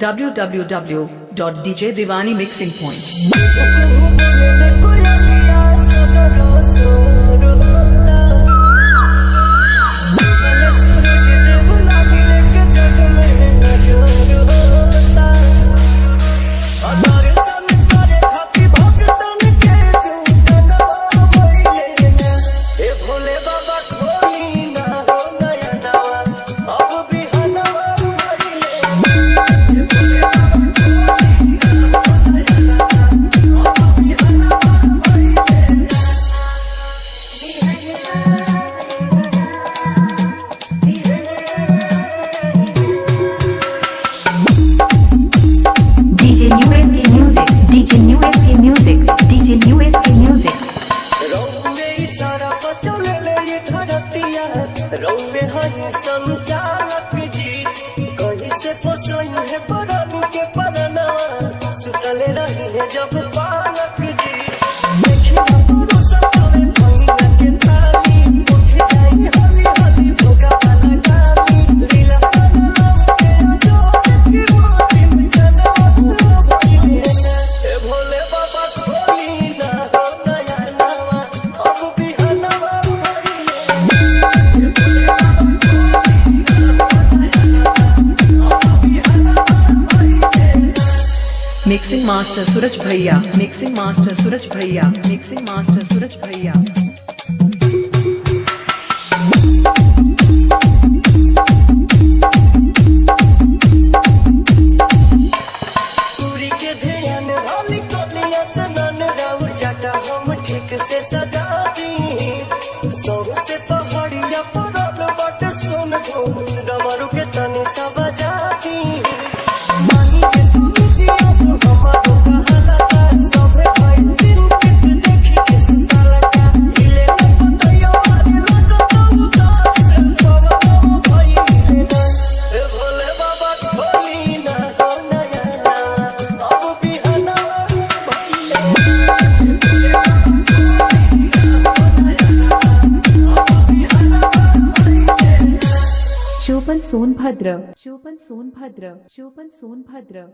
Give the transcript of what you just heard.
www.djdivanimixing.point रौवे हई संचालक जी कहीं से पोसई है परनी के परनवा सुतले रही है जब पालक जी देखिए पुरुष तोरे भैया के ताली उठ जाई हली हली भोगा वाला गाली लीला करलो के जो की मोती में जनवा भइले ए भोले बाबा खोली ना हो नया नवा अब बिहनवा मिक्सिंग मास्टर सूरज भैया, मिक्सिंग मास्टर सूरज भैया, मिक्सिंग मास्टर सूरज भैया। पूरी के ध्यान वाली कोलिया सनन राउर जाटा हम ठीक से सजा दी सौ से पहाड़िया परल बट सुन डमरू के तनी सा बजा दी मानी के सुनी जी अब हमारो कहला का सब भाई दिल के देखी के सुताला का हिले न पतयो मारी लगा तो उदास बाबा बाबा भाई हिले ना ए भोले बाबा खोली ना हो नया अब बिहना भइले शोभन सोनभद्र, शोभन सोनभद्र, शोभन सोनभद्र।